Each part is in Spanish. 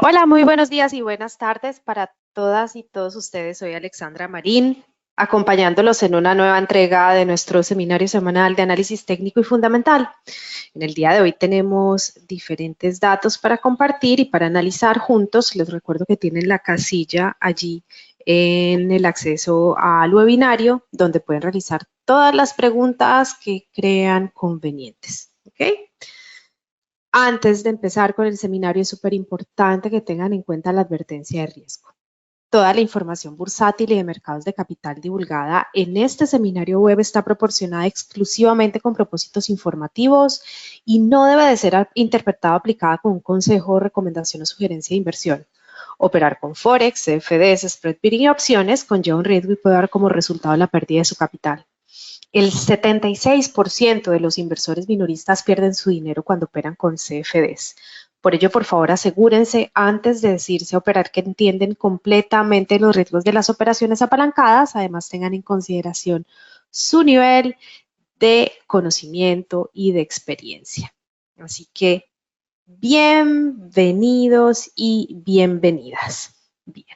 Hola, muy buenos días y buenas tardes para todas y todos ustedes. Soy Alexandra Marín, acompañándolos en una nueva entrega de nuestro seminario semanal de análisis técnico y fundamental. En el día de hoy tenemos diferentes datos para compartir y para analizar juntos. Les recuerdo que tienen la casilla allí en el acceso al webinario, donde pueden realizar todas las preguntas que crean convenientes. ¿Ok? Antes de empezar con el seminario, es súper importante que tengan en cuenta la advertencia de riesgo. Toda la información bursátil y de mercados de capital divulgada en este seminario web está proporcionada exclusivamente con propósitos informativos y no debe de ser interpretada o aplicada con un consejo, recomendación o sugerencia de inversión. Operar con Forex, CFDs, spread bidding y opciones conlleva un riesgo y puede dar como resultado la pérdida de su capital. El 76% de los inversores minoristas pierden su dinero cuando operan con CFDs. Por ello, por favor, asegúrense antes de decirse a operar que entienden completamente los riesgos de las operaciones apalancadas. Además, tengan en consideración su nivel de conocimiento y de experiencia. Así que, bienvenidos y bienvenidas. Bien.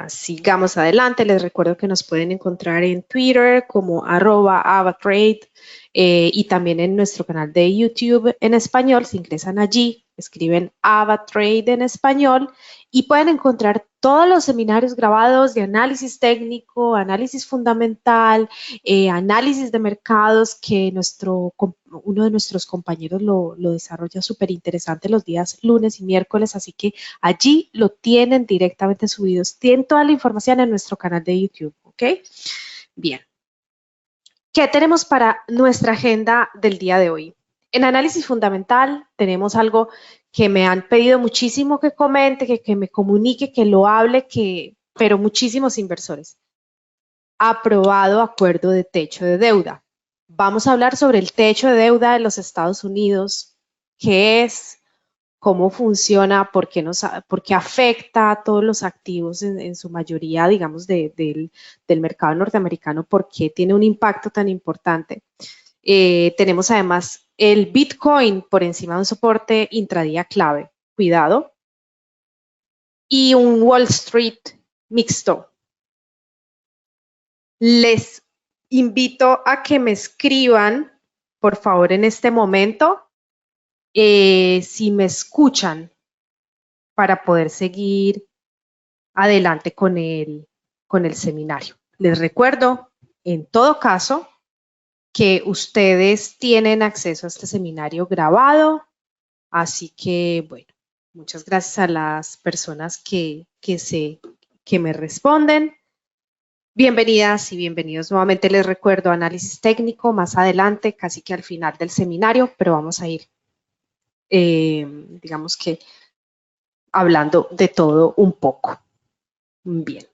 Sigamos adelante. Les recuerdo que nos pueden encontrar en Twitter como @avatrade y también en nuestro canal de YouTube en español. Si ingresan allí, escriben avatrade en español y pueden encontrar todos los seminarios grabados de análisis técnico, análisis fundamental, análisis de mercados que uno de nuestros compañeros lo desarrolla súper interesante los días lunes y miércoles, así que allí lo tienen directamente subidos. Tienen toda la información en nuestro canal de YouTube, ¿ok? Bien. ¿Qué tenemos para nuestra agenda del día de hoy? En análisis fundamental tenemos algo que me han pedido muchísimo que comente, que me comunique, que lo hable, pero muchísimos inversores. Aprobado acuerdo de techo de deuda. Vamos a hablar sobre el techo de deuda de los Estados Unidos, qué es, cómo funciona, por qué afecta a todos los activos en su mayoría, digamos, del mercado norteamericano, por qué tiene un impacto tan importante. Tenemos además el Bitcoin por encima de un soporte intradía clave, cuidado, y un Wall Street mixto. Les invito a que me escriban, por favor, en este momento, si me escuchan, para poder seguir adelante con el seminario. Les recuerdo, en todo caso, que ustedes tienen acceso a este seminario grabado, así que, bueno, muchas gracias a las personas que me responden. Bienvenidas y bienvenidos nuevamente. Les recuerdo análisis técnico más adelante, casi que al final del seminario, pero vamos a ir, digamos que, hablando de todo un poco. Bien.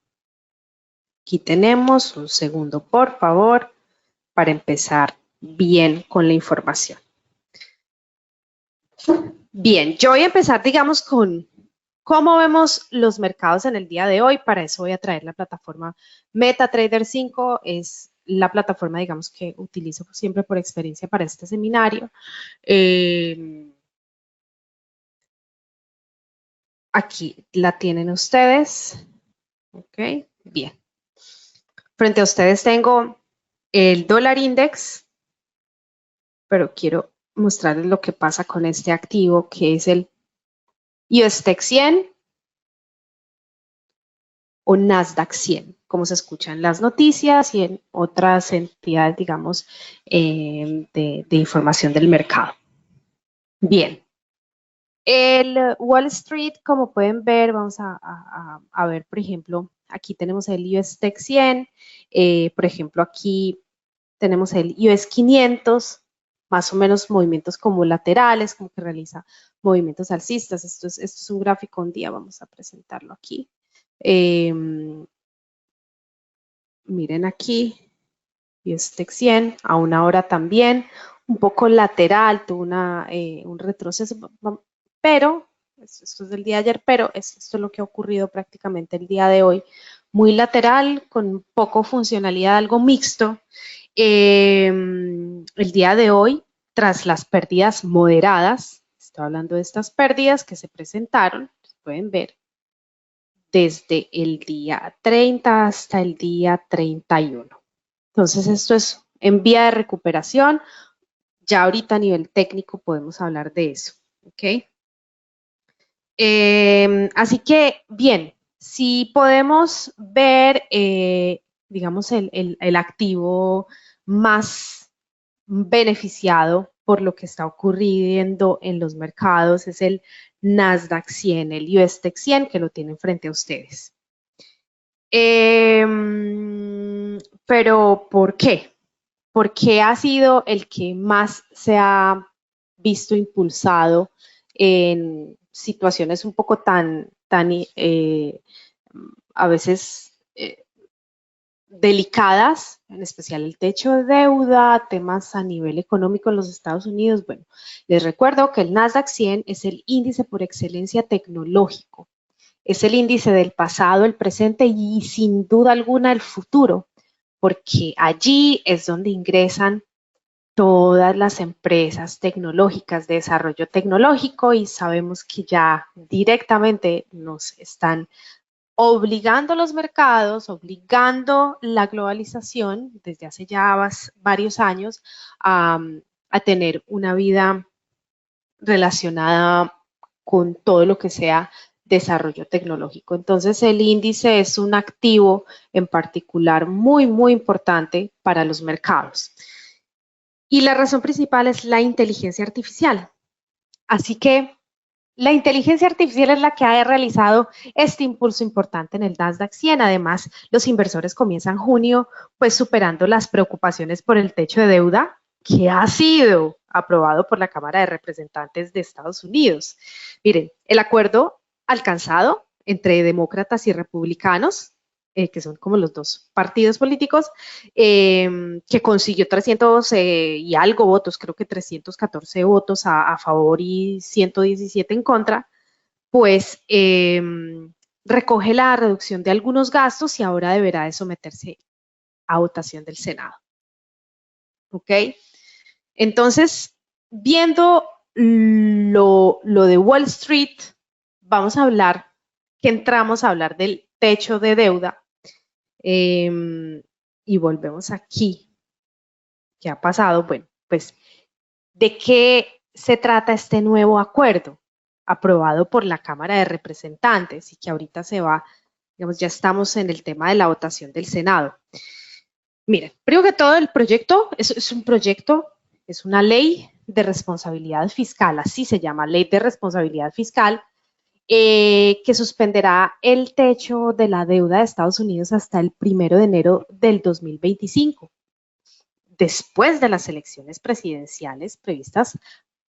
Aquí tenemos un segundo, por favor, para empezar bien con la información. Bien, yo voy a empezar, digamos, con cómo vemos los mercados en el día de hoy. Para eso voy a traer la plataforma MetaTrader 5. Es la plataforma, digamos, que utilizo siempre por experiencia para este seminario. Aquí la tienen ustedes. Ok, bien. Frente a ustedes tengo el dólar index, pero quiero mostrarles lo que pasa con este activo, que es el USTEC 100 o Nasdaq 100, como se escucha en las noticias y en otras entidades, digamos, de información del mercado. Bien. El Wall Street, como pueden ver, vamos a ver, por ejemplo, aquí tenemos el USTEC 100, por ejemplo, aquí tenemos el US 500, más o menos movimientos como laterales, como que realiza movimientos alcistas. Esto es un gráfico un día, vamos a presentarlo aquí. Miren aquí, USTEC 100, a una hora también, un poco lateral, tuvo un retroceso, pero, esto es del día de ayer, pero esto es lo que ha ocurrido prácticamente el día de hoy, muy lateral, con poco funcionalidad, algo mixto. El día de hoy, tras las pérdidas moderadas, Estoy hablando de estas pérdidas que se presentaron, pueden ver, desde el día 30 hasta el día 31. Entonces, esto es en vía de recuperación. Ya ahorita a nivel técnico podemos hablar de eso, ¿ok? Así que, bien, si podemos ver, digamos, el activo más beneficiado por lo que está ocurriendo en los mercados es el Nasdaq 100, el US Tech 100, que lo tienen frente a ustedes. Pero, ¿por qué? Porque ha sido el que más se ha visto impulsado en situaciones un poco tan a veces delicadas, en especial el techo de deuda, temas a nivel económico en los Estados Unidos. Bueno, les recuerdo que el Nasdaq 100 es el índice por excelencia tecnológico. Es el índice del pasado, el presente y sin duda alguna el futuro, porque allí es donde ingresan todas las empresas tecnológicas de desarrollo tecnológico y sabemos que ya directamente nos están obligando los mercados, obligando la globalización desde hace ya varios años a tener una vida relacionada con todo lo que sea desarrollo tecnológico. Entonces, el índice es un activo en particular muy, muy importante para los mercados. Y la razón principal es la inteligencia artificial. Así que la inteligencia artificial es la que ha realizado este impulso importante en el Nasdaq 100. Además, los inversores comienzan junio pues superando las preocupaciones por el techo de deuda que ha sido aprobado por la Cámara de Representantes de Estados Unidos. Miren, el acuerdo alcanzado entre demócratas y republicanos, que son como los dos partidos políticos, que consiguió 300 y algo votos, creo que 314 votos a favor y 117 en contra, pues recoge la reducción de algunos gastos y ahora deberá de someterse a votación del Senado. ¿Ok? Entonces, viendo lo de Wall Street, vamos a hablar, que entramos a hablar del techo de deuda. Y volvemos aquí. ¿Qué ha pasado? Bueno, pues, ¿de qué se trata este nuevo acuerdo aprobado por la Cámara de Representantes y que ahorita se va, digamos, ya estamos en el tema de la votación del Senado? Miren, primero que todo, el proyecto es un proyecto, es una ley de responsabilidad fiscal, así se llama, ley de responsabilidad fiscal, que suspenderá el techo de la deuda de Estados Unidos hasta el 1 de enero del 2025, después de las elecciones presidenciales previstas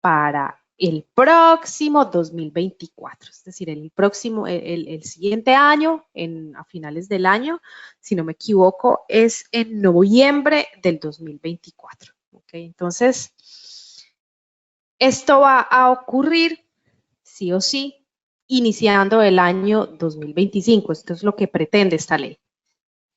para el próximo 2024, es decir, el siguiente año, a finales del año, si no me equivoco, es en noviembre del 2024. ¿Okay? Entonces, esto va a ocurrir sí o sí iniciando el año 2025. Esto es lo que pretende esta ley.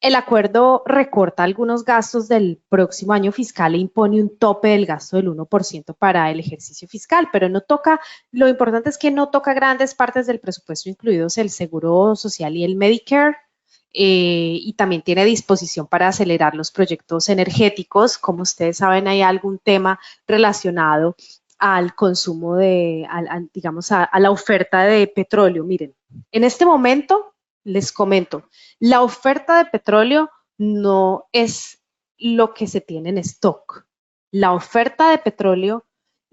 El acuerdo recorta algunos gastos del próximo año fiscal e impone un tope del gasto del 1% para el ejercicio fiscal, pero no toca, lo importante es que no toca grandes partes del presupuesto, incluidos el Seguro Social y el Medicare, y también tiene disposición para acelerar los proyectos energéticos. Como ustedes saben, hay algún tema relacionado al consumo digamos, a la oferta de petróleo. Miren, en este momento, les comento, la oferta de petróleo no es lo que se tiene en stock. La oferta de petróleo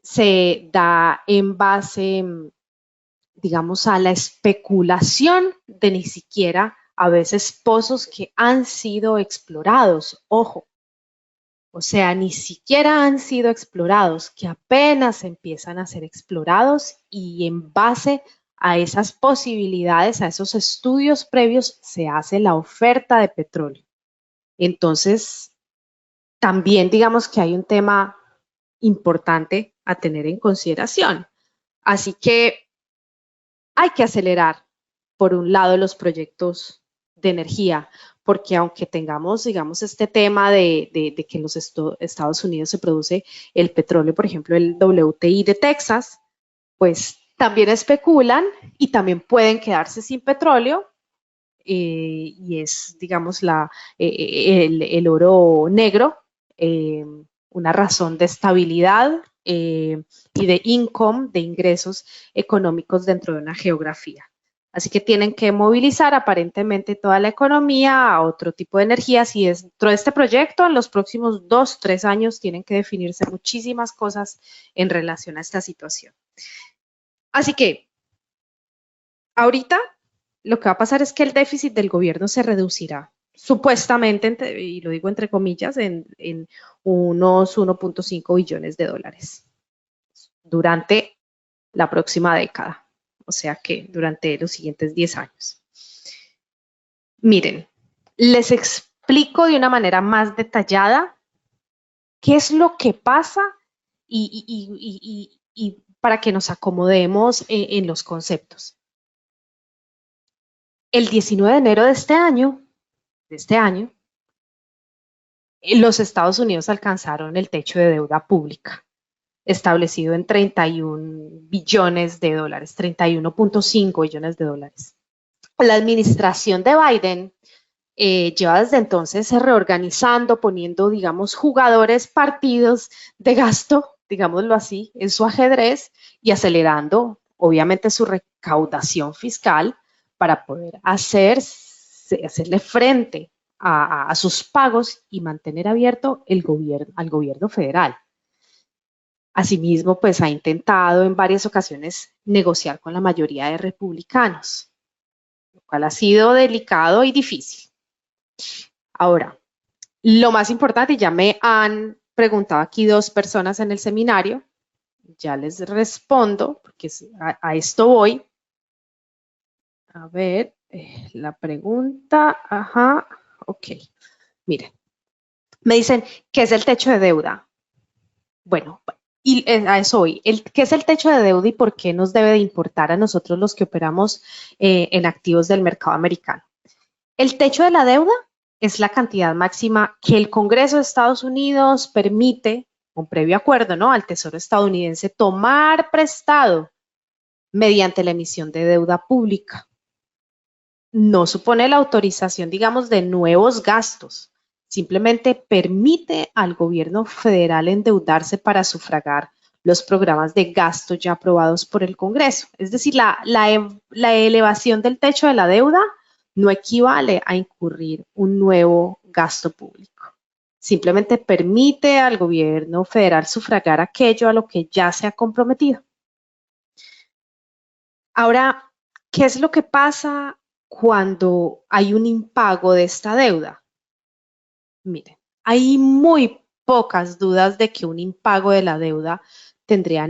se da en base, digamos, a la especulación de ni siquiera a veces pozos que han sido explorados. Ojo, o sea, ni siquiera han sido explorados, que apenas empiezan a ser explorados y en base a esas posibilidades, a esos estudios previos, se hace la oferta de petróleo. Entonces, también digamos que hay un tema importante a tener en consideración. Así que hay que acelerar, por un lado, los proyectos de energía, porque aunque tengamos, digamos, este tema de que en los Estados Unidos se produce el petróleo, por ejemplo, el WTI de Texas, pues también especulan y también pueden quedarse sin petróleo. Y es, digamos, el oro negro, una razón de estabilidad y de income, de ingresos económicos dentro de una geografía. Así que tienen que movilizar aparentemente toda la economía a otro tipo de energías y dentro de este proyecto en los próximos 2, 3 años tienen que definirse muchísimas cosas en relación a esta situación. Así que ahorita lo que va a pasar es que el déficit del gobierno se reducirá, supuestamente, y lo digo entre comillas, en unos 1.5 billones de dólares durante la próxima década, o sea que durante los siguientes 10 años. Miren, les explico de una manera más detallada qué es lo que pasa y para que nos acomodemos en los conceptos. El 19 de enero de este año, los Estados Unidos alcanzaron el techo de deuda pública, establecido en 31 billones de dólares, 31.5 billones de dólares. La administración de Biden lleva desde entonces reorganizando, poniendo, digamos, jugadores, partidos de gasto, digámoslo así, en su ajedrez y acelerando, obviamente, su recaudación fiscal para poder hacerle frente a sus pagos y mantener abierto al gobierno federal. Asimismo, pues ha intentado en varias ocasiones negociar con la mayoría de republicanos, lo cual ha sido delicado y difícil. Ahora, lo más importante, ya me han preguntado aquí 2 personas en el seminario, ya les respondo, porque a esto voy. A ver, la pregunta, ajá, ok. Miren, me dicen, ¿qué es el techo de deuda? Bueno, y a eso voy. ¿Qué es el techo de deuda y por qué nos debe de importar a nosotros los que operamos en activos del mercado americano? El techo de la deuda es la cantidad máxima que el Congreso de Estados Unidos permite, con previo acuerdo, ¿no?, al Tesoro estadounidense tomar prestado mediante la emisión de deuda pública. No supone la autorización, digamos, de nuevos gastos. Simplemente permite al gobierno federal endeudarse para sufragar los programas de gasto ya aprobados por el Congreso. Es decir, la elevación del techo de la deuda no equivale a incurrir un nuevo gasto público. Simplemente permite al gobierno federal sufragar aquello a lo que ya se ha comprometido. Ahora, ¿qué es lo que pasa cuando hay un impago de esta deuda? Miren, hay muy pocas dudas de que un impago de la deuda tendría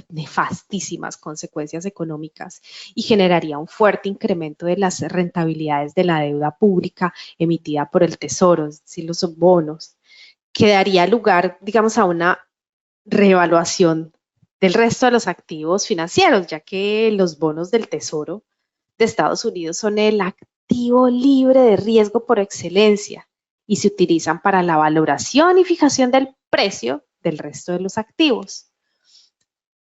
nefastísimas consecuencias económicas y generaría un fuerte incremento de las rentabilidades de la deuda pública emitida por el Tesoro, es decir, los bonos, que daría lugar, digamos, a una reevaluación del resto de los activos financieros, ya que los bonos del Tesoro de Estados Unidos son el activo libre de riesgo por excelencia y se utilizan para la valoración y fijación del precio del resto de los activos.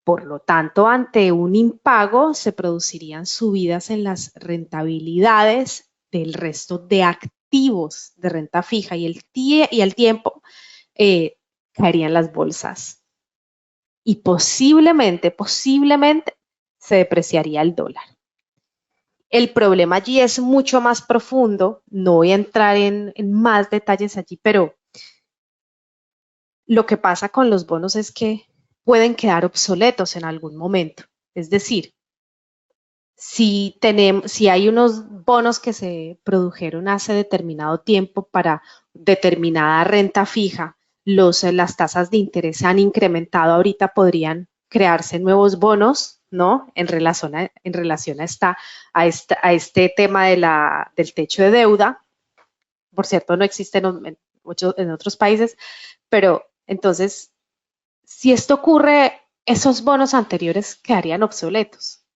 Por lo tanto, ante un impago se producirían subidas en las rentabilidades del resto de activos de renta fija y al tiempo caerían las bolsas y posiblemente se depreciaría el dólar. El problema allí es mucho más profundo, no voy a entrar en más detalles allí, pero lo que pasa con los bonos es que pueden quedar obsoletos en algún momento. Es decir, si hay unos bonos que se produjeron hace determinado tiempo para determinada renta fija, las tasas de interés se han incrementado, ahorita podrían crearse nuevos bonos, ¿no? En relación a este tema del techo de deuda. Por cierto, no existe en otros países, pero entonces, si esto ocurre, esos bonos anteriores quedarían obsoletos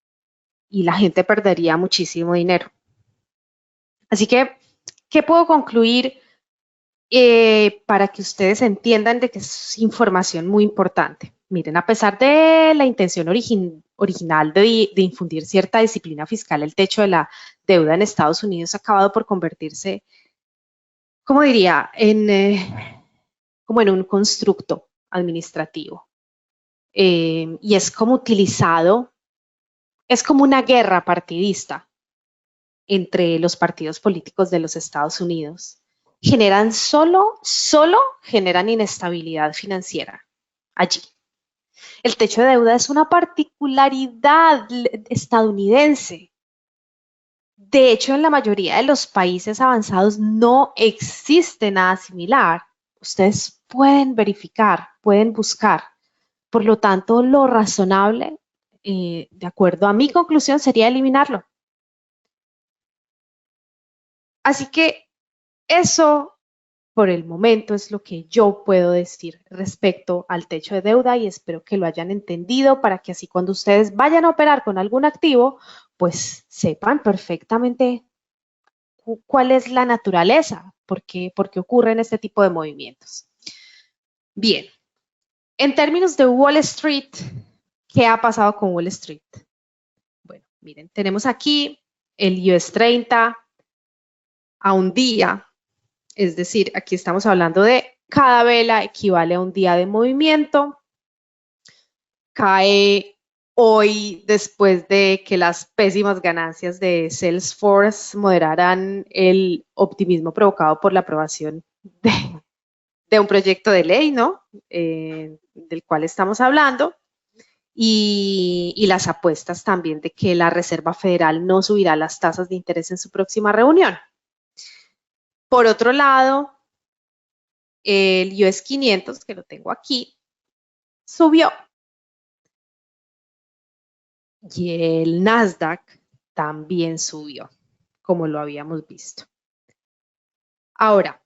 y la gente perdería muchísimo dinero. Así que, ¿qué puedo concluir para que ustedes entiendan de que es información muy importante? Miren, a pesar de la intención original de infundir cierta disciplina fiscal, el techo de la deuda en Estados Unidos ha acabado por convertirse, como diría, como en un constructo administrativo. Y es como utilizado, es como una guerra partidista entre los partidos políticos de los Estados Unidos. Generan solo generan inestabilidad financiera allí. El techo de deuda es una particularidad estadounidense. De hecho, en la mayoría de los países avanzados no existe nada similar. Ustedes pueden verificar, pueden buscar. Por lo tanto, lo razonable, de acuerdo a mi conclusión, sería eliminarlo. Así que eso, por el momento, es lo que yo puedo decir respecto al techo de deuda y espero que lo hayan entendido para que así cuando ustedes vayan a operar con algún activo, pues sepan perfectamente cuál es la naturaleza, por qué ocurren este tipo de movimientos. Bien, en términos de Wall Street, ¿qué ha pasado con Wall Street? Bueno, miren, tenemos aquí el US 30 a un día, es decir, aquí estamos hablando de cada vela equivale a un día de movimiento, cae hoy después de que las pésimas ganancias de Salesforce moderaran el optimismo provocado por la aprobación de un proyecto de ley, ¿no? Del cual estamos hablando. Y las apuestas también de que la Reserva Federal no subirá las tasas de interés en su próxima reunión. Por otro lado, el US 500, que lo tengo aquí, subió. Y el Nasdaq también subió, como lo habíamos visto. Ahora,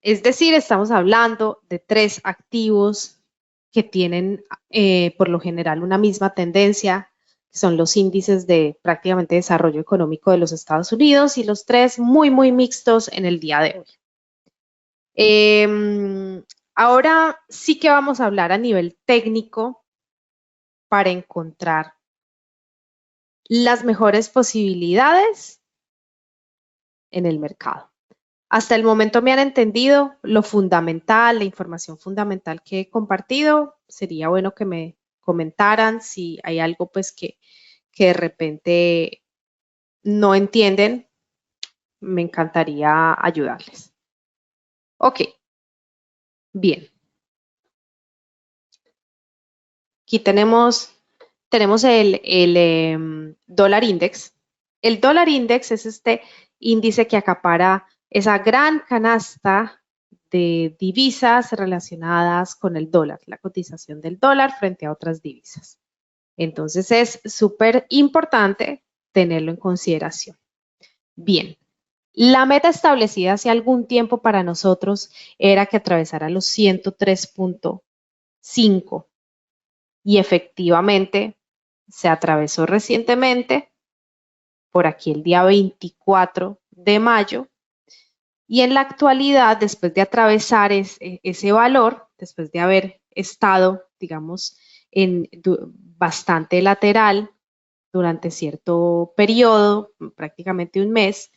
es decir, estamos hablando de tres activos que tienen por lo general una misma tendencia, que son los índices de prácticamente desarrollo económico de los Estados Unidos y los tres muy mixtos en el día de hoy. Ahora sí que vamos a hablar a nivel técnico para encontrar las mejores posibilidades en el mercado. Hasta el momento me han entendido lo fundamental, la información fundamental que he compartido. Sería bueno que me comentaran si hay algo pues que de repente no entienden. Me encantaría ayudarles. Ok, bien. Aquí tenemos el dólar index. El dólar index es este índice que acapara esa gran canasta de divisas relacionadas con el dólar, la cotización del dólar frente a otras divisas. Entonces es súper importante tenerlo en consideración. Bien, la meta establecida hace algún tiempo para nosotros era que atravesara los 103.5 y efectivamente se atravesó recientemente, por aquí el día 24 de mayo, y en la actualidad, después de atravesar ese valor, después de haber estado, digamos, bastante lateral durante cierto periodo, prácticamente un mes,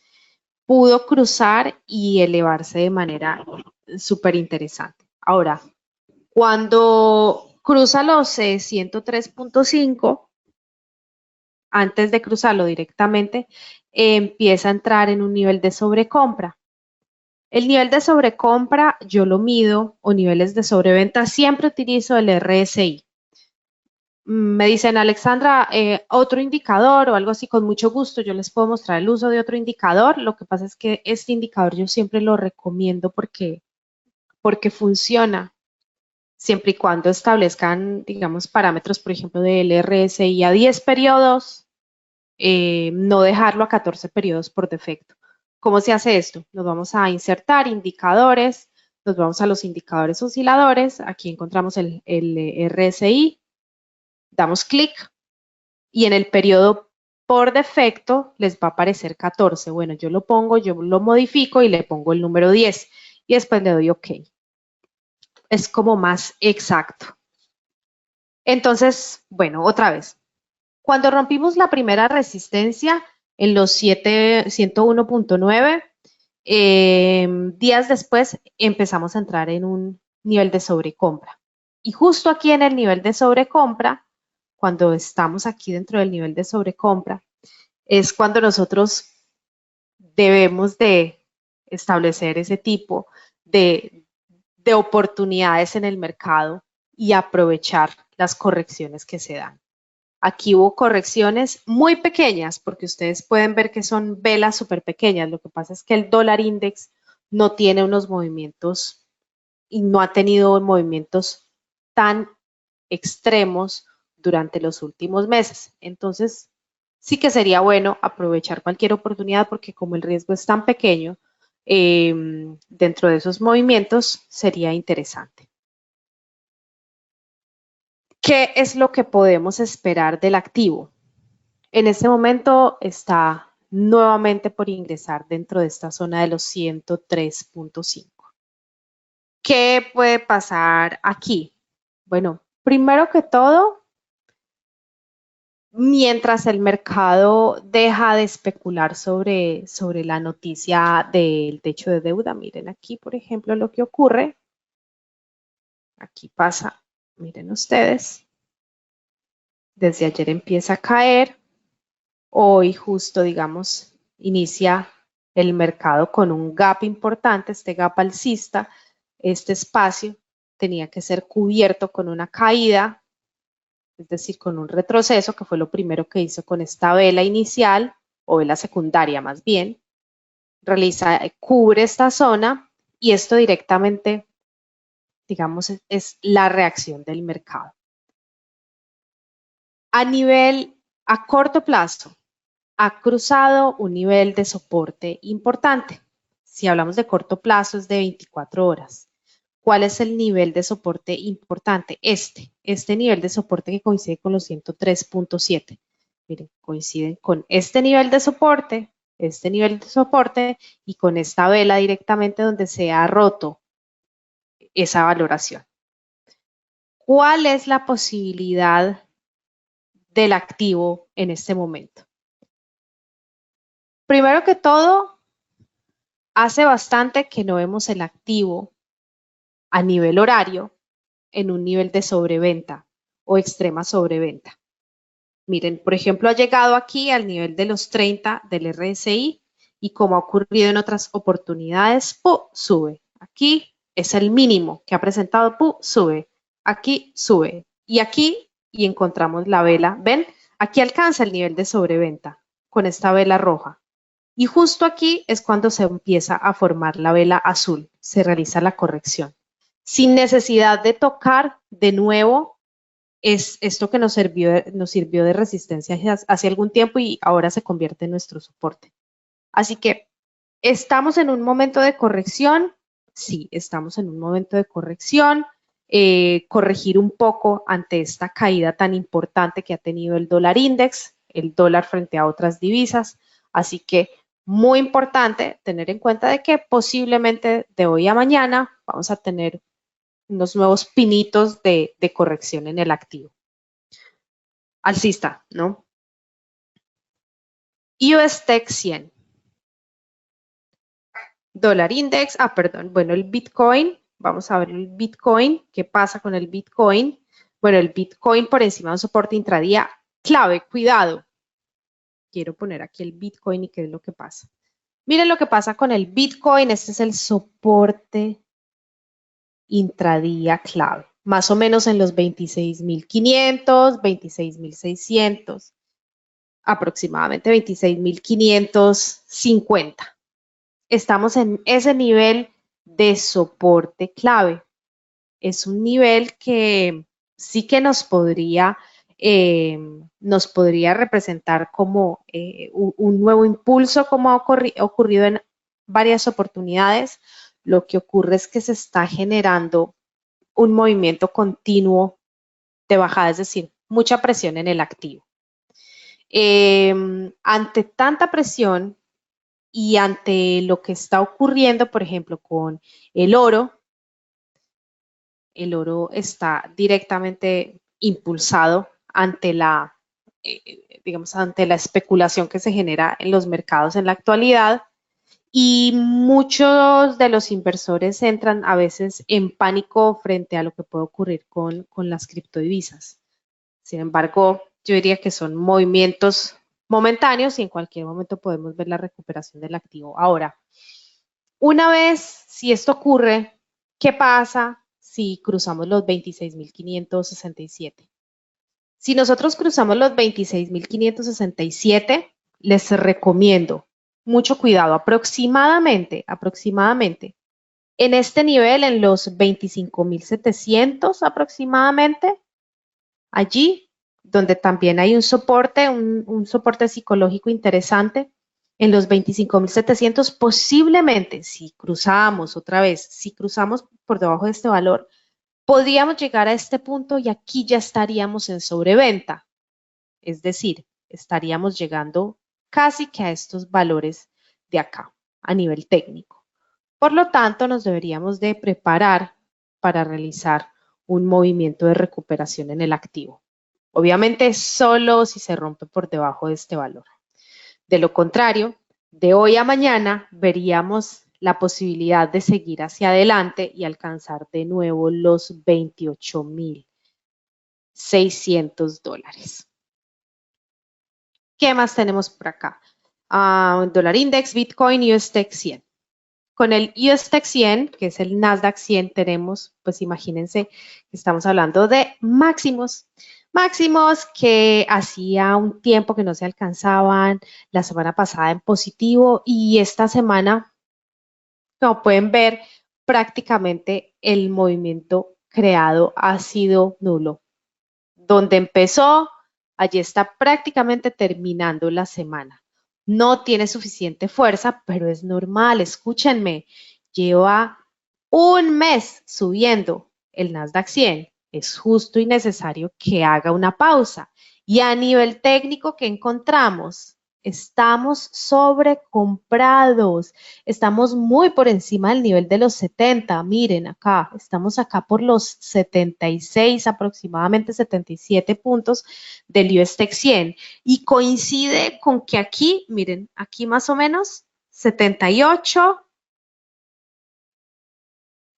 pudo cruzar y elevarse de manera súper interesante. Ahora, cuando cruza los 103.5, antes de cruzarlo directamente, empieza a entrar en un nivel de sobrecompra. El nivel de sobrecompra yo lo mido, o niveles de sobreventa, siempre utilizo el RSI. Me dicen, Alexandra, otro indicador o algo así, con mucho gusto, yo les puedo mostrar el uso de otro indicador. Lo que pasa es que este indicador yo siempre lo recomiendo porque funciona, siempre y cuando establezcan, digamos, parámetros, por ejemplo, del RSI a 10 periodos, no dejarlo a 14 periodos por defecto. ¿Cómo se hace esto? Nos vamos a insertar indicadores, nos vamos a los indicadores osciladores, aquí encontramos el RSI, damos clic y en el periodo por defecto les va a aparecer 14. Bueno, yo lo pongo, yo lo modifico y le pongo el número 10 y después le doy OK. Es como más exacto. Entonces, bueno, otra vez. Cuando rompimos la primera resistencia en los 101.9, días después empezamos a entrar en un nivel de sobrecompra. Y justo aquí en el nivel de sobrecompra, cuando estamos aquí dentro del nivel de sobrecompra, es cuando nosotros debemos de establecer ese tipo de oportunidades en el mercado y aprovechar las correcciones que se dan. Aquí hubo correcciones muy pequeñas porque ustedes pueden ver que son velas súper pequeñas. Lo que pasa es que el dólar index no tiene unos movimientos y no ha tenido movimientos tan extremos durante los últimos meses. Entonces, sí que sería bueno aprovechar cualquier oportunidad porque como el riesgo es tan pequeño, dentro de esos movimientos sería interesante. ¿Qué es lo que podemos esperar del activo? En este momento está nuevamente por ingresar dentro de esta zona de los 103.5. ¿Qué puede pasar aquí? Bueno, primero que todo, mientras el mercado deja de especular sobre la noticia del techo de deuda, miren aquí, por ejemplo, lo que ocurre. Aquí pasa, miren ustedes, desde ayer empieza a caer. Hoy justo, digamos, inicia el mercado con un gap importante, este gap alcista, este espacio tenía que ser cubierto con una caída, es decir, con un retroceso, que fue lo primero que hizo con esta vela inicial, o vela secundaria más bien, cubre esta zona y esto directamente, digamos, es la reacción del mercado. A corto plazo, ha cruzado un nivel de soporte importante. Si hablamos de corto plazo es de 24 horas. ¿Cuál es el nivel de soporte importante? Este nivel de soporte que coincide con los 103.7. Miren, coinciden con este nivel de soporte y con esta vela directamente donde se ha roto esa valoración. ¿Cuál es la posibilidad del activo en este momento? Primero que todo, hace bastante que no vemos el activo a nivel horario en un nivel de sobreventa o extrema sobreventa. Miren, por ejemplo, ha llegado aquí al nivel de los 30 del RSI y como ha ocurrido en otras oportunidades, sube. Aquí es el mínimo que ha presentado, sube. Aquí sube. Y aquí y encontramos la vela. ¿Ven? Aquí alcanza el nivel de sobreventa con esta vela roja. Y justo aquí es cuando se empieza a formar la vela azul, se realiza la corrección. Sin necesidad de tocar de nuevo es esto que nos sirvió de resistencia hace algún tiempo y ahora se convierte en nuestro soporte. Así que, ¿estamos en un momento de corrección? Sí, estamos en un momento de corrección. Corregir un poco ante esta caída tan importante que ha tenido el dólar index, el dólar frente a otras divisas. Así que muy importante tener en cuenta de que posiblemente de hoy a mañana vamos a tener unos nuevos pinitos de corrección en el activo. Alcista, ¿no? US Tech 100. Dólar index, perdón, bueno, el Bitcoin, vamos a ver el Bitcoin, ¿qué pasa con el Bitcoin? Bueno, el Bitcoin por encima de un soporte intradía clave, cuidado. Quiero poner aquí el Bitcoin y qué es lo que pasa. Miren lo que pasa con el Bitcoin, este es el soporte intradía clave, más o menos en los 26.500, 26.600, aproximadamente 26.550. Estamos en ese nivel de soporte clave. Es un nivel que sí que nos podría representar como un nuevo impulso, como ha ocurrido en varias oportunidades. Lo que ocurre es que se está generando un movimiento continuo de bajada, es decir, mucha presión en el activo. Ante tanta presión y ante lo que está ocurriendo, por ejemplo, con el oro está directamente impulsado ante digamos, ante la especulación que se genera en los mercados en la actualidad. Y muchos de los inversores entran a veces en pánico frente a lo que puede ocurrir con las criptodivisas. Sin embargo, yo diría que son movimientos momentáneos y en cualquier momento podemos ver la recuperación del activo. Ahora, una vez, si esto ocurre, ¿qué pasa si cruzamos los 26.567? Si nosotros cruzamos los 26.567, les recomiendo mucho cuidado. Aproximadamente, en este nivel, en los 25.700 aproximadamente, allí donde también hay un soporte, un soporte psicológico interesante, en los 25.700, posiblemente, si cruzamos otra vez, si cruzamos por debajo de este valor, podríamos llegar a este punto y aquí ya estaríamos en sobreventa. Es decir, estaríamos llegando casi que a estos valores de acá, a nivel técnico. Por lo tanto, nos deberíamos de preparar para realizar un movimiento de recuperación en el activo. Obviamente, solo si se rompe por debajo de este valor. De lo contrario, de hoy a mañana veríamos la posibilidad de seguir hacia adelante y alcanzar de nuevo los 28.600 dólares. ¿Qué más tenemos por acá? Dólar Index, Bitcoin, USTEC 100. Con el USTEC 100, que es el Nasdaq 100, tenemos, pues imagínense que estamos hablando de máximos. Máximos que hacía un tiempo que no se alcanzaban, la semana pasada en positivo y esta semana, como pueden ver, prácticamente el movimiento creado ha sido nulo. Donde empezó, allí está prácticamente terminando la semana. No tiene suficiente fuerza, pero es normal, escúchenme, lleva un mes subiendo el Nasdaq 100. Es justo y necesario que haga una pausa. Y a nivel técnico, ¿qué encontramos? Estamos sobrecomprados, estamos muy por encima del nivel de los 70, miren acá, estamos acá por los 76, aproximadamente 77 puntos del USTEC 100 y coincide con que aquí, miren, aquí más o menos 78,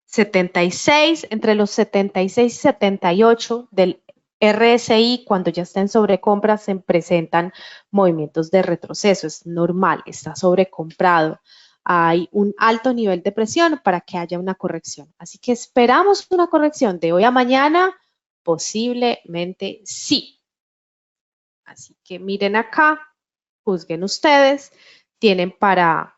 76, entre los 76 y 78 del RSI, cuando ya está en sobrecompra, se presentan movimientos de retroceso. Es normal, está sobrecomprado. Hay un alto nivel de presión para que haya una corrección. Así que esperamos una corrección de hoy a mañana, posiblemente sí. Así que miren acá, juzguen ustedes, tienen para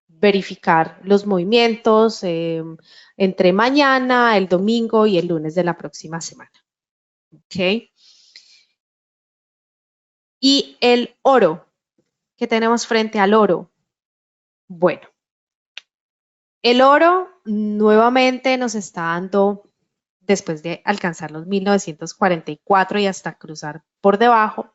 verificar los movimientos entre mañana, el domingo y el lunes de la próxima semana. ¿Ok? Y el oro, ¿qué tenemos frente al oro? Bueno, el oro nuevamente nos está dando, después de alcanzar los 1944 y hasta cruzar por debajo,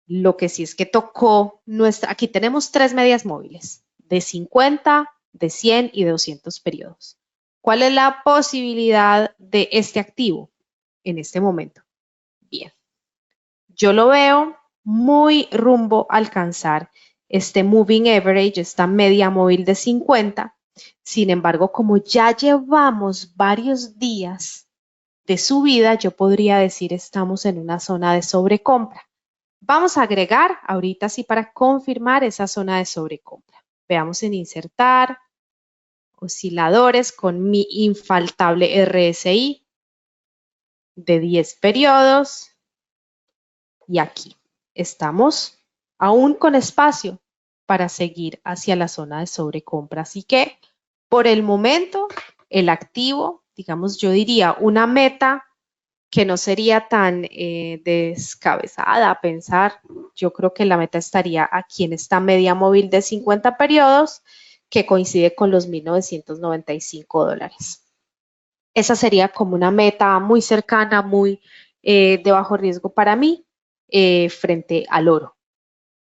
lo que sí es que tocó aquí tenemos tres medias móviles, de 50, de 100 y de 200 periodos. ¿Cuál es la posibilidad de este activo en este momento? Bien, yo lo veo muy rumbo a alcanzar este moving average, esta media móvil de 50. Sin embargo, como ya llevamos varios días de subida, yo podría decir estamos en una zona de sobrecompra. Vamos a agregar ahorita sí para confirmar esa zona de sobrecompra. Veamos en insertar, osciladores con mi infaltable RSI de 10 periodos y aquí estamos aún con espacio para seguir hacia la zona de sobrecompra. Así que por el momento el activo, digamos yo diría una meta que no sería tan descabezada a pensar. Yo creo que la meta estaría aquí en esta media móvil de 50 periodos que coincide con los 1.995 dólares. Esa sería como una meta muy cercana, muy de bajo riesgo para mí frente al oro.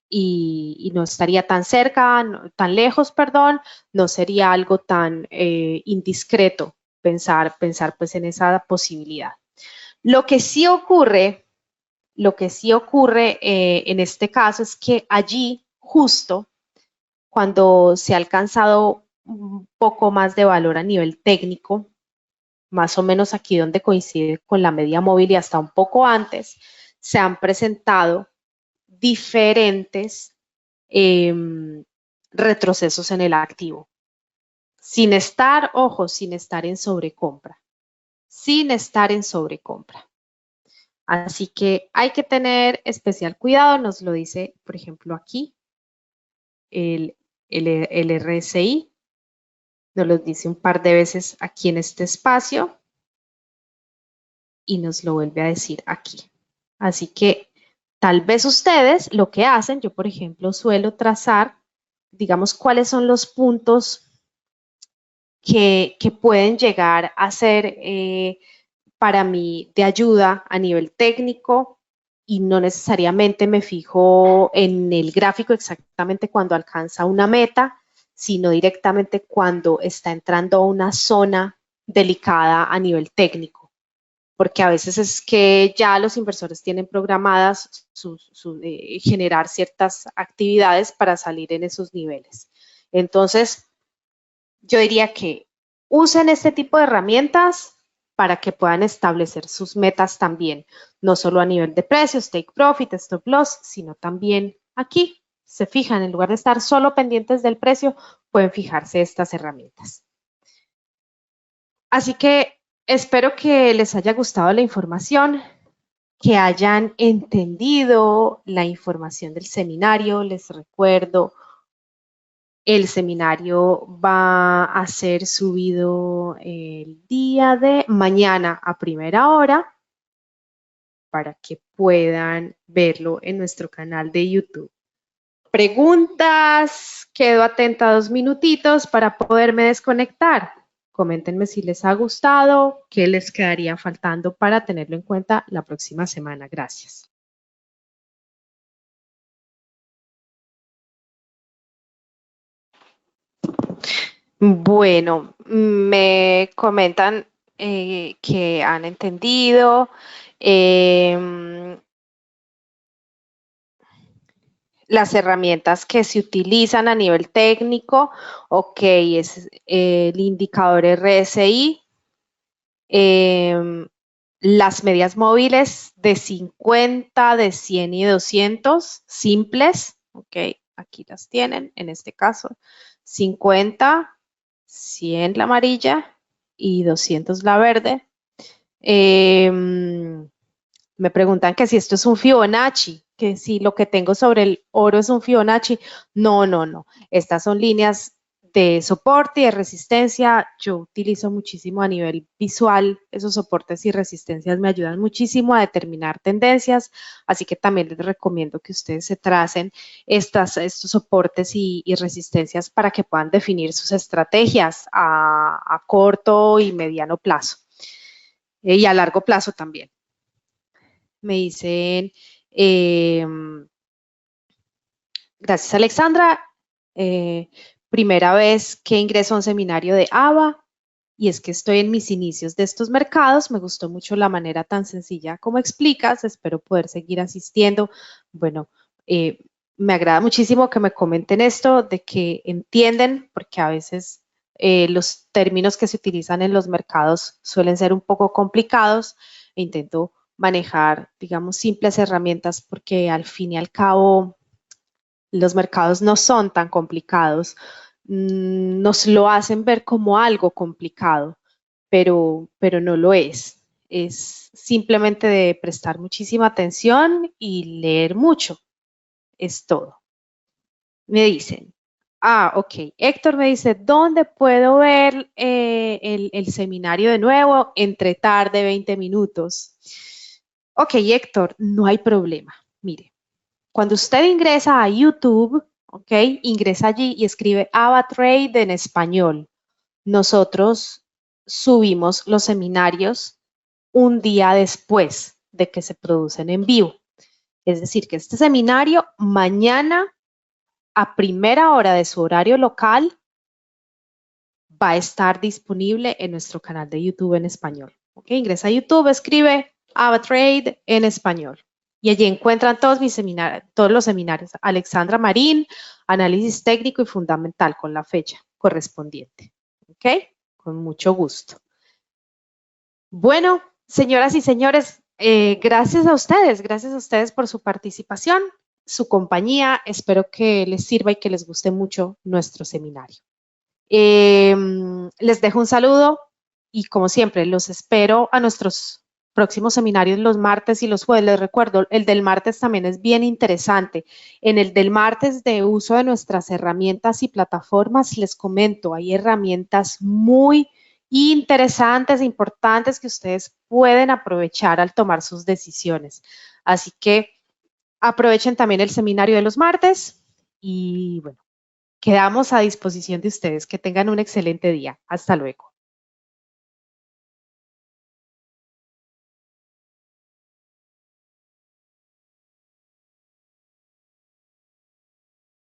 Y no estaría tan cerca, tan lejos, perdón, no sería algo tan indiscreto pensar pues en esa posibilidad. Lo que sí ocurre en este caso es que allí, justo cuando se ha alcanzado un poco más de valor a nivel técnico, más o menos aquí donde coincide con la media móvil y hasta un poco antes, se han presentado diferentes retrocesos en el activo, sin estar, ojo, sin estar en sobrecompra, sin estar en sobrecompra. Así que hay que tener especial cuidado, nos lo dice, por ejemplo, aquí el RSI, nos lo dice un par de veces aquí en este espacio y nos lo vuelve a decir aquí. Así que tal vez ustedes lo que hacen, yo por ejemplo suelo trazar, digamos, cuáles son los puntos que pueden llegar a ser para mí de ayuda a nivel técnico y no necesariamente me fijo en el gráfico exactamente cuando alcanza una meta, sino directamente cuando está entrando a una zona delicada a nivel técnico. Porque a veces es que ya los inversores tienen programadas generar ciertas actividades para salir en esos niveles. Entonces, yo diría que usen este tipo de herramientas para que puedan establecer sus metas también, no solo a nivel de precios, take profit, stop loss, sino también aquí. Se fijan, en lugar de estar solo pendientes del precio, pueden fijarse estas herramientas. Así que espero que les haya gustado la información, que hayan entendido la información del seminario. Les recuerdo, el seminario va a ser subido el día de mañana a primera hora para que puedan verlo en nuestro canal de YouTube. Preguntas, quedo atenta 2 minutitos para poderme desconectar. Coméntenme si les ha gustado, qué les quedaría faltando para tenerlo en cuenta la próxima semana. Gracias. Bueno, me comentan que han entendido. Las herramientas que se utilizan a nivel técnico, ok, es el indicador RSI, las medias móviles de 50, de 100 y 200, simples, ok, aquí las tienen, en este caso, 50, 100 la amarilla y 200 la verde. Me preguntan que si esto es un Fibonacci, que si lo que tengo sobre el oro es un Fibonacci. No, no, no. Estas son líneas de soporte y de resistencia. Yo utilizo muchísimo a nivel visual esos soportes y resistencias, me ayudan muchísimo a determinar tendencias, así que también les recomiendo que ustedes se tracen estos soportes y resistencias para que puedan definir sus estrategias a corto y mediano plazo y a largo plazo también. Me dicen, gracias Alexandra, primera vez que ingreso a un seminario de ABA y es que estoy en mis inicios de estos mercados, me gustó mucho la manera tan sencilla como explicas, espero poder seguir asistiendo. Bueno, me agrada muchísimo que me comenten esto, de que entienden, porque a veces los términos que se utilizan en los mercados suelen ser un poco complicados e intento manejar, digamos, simples herramientas porque al fin y al cabo los mercados no son tan complicados. Nos lo hacen ver como algo complicado, pero no lo es. Es simplemente de prestar muchísima atención y leer mucho. Es todo. Me dicen, ok. Héctor me dice, ¿dónde puedo ver el seminario de nuevo? Entre tarde 20 minutos. Ok, Héctor, no hay problema. Mire, cuando usted ingresa a YouTube, ok, ingresa allí y escribe AvaTrade en español. Nosotros subimos los seminarios un día después de que se producen en vivo. Es decir, que este seminario mañana a primera hora de su horario local va a estar disponible en nuestro canal de YouTube en español. ¿Ok? Ingresa a YouTube, escribe AvaTrade en español. Y allí encuentran todos los seminarios. Alexandra Marín, análisis técnico y fundamental con la fecha correspondiente. ¿Ok? Con mucho gusto. Bueno, señoras y señores, gracias a ustedes por su participación, su compañía. Espero que les sirva y que les guste mucho nuestro seminario. Les dejo un saludo y como siempre los espero a nuestros próximos seminarios los martes y los jueves. Les recuerdo, el del martes también es bien interesante. En el del martes de uso de nuestras herramientas y plataformas, les comento, hay herramientas muy interesantes e importantes que ustedes pueden aprovechar al tomar sus decisiones. Así que aprovechen también el seminario de los martes y bueno, quedamos a disposición de ustedes. Que tengan un excelente día. Hasta luego.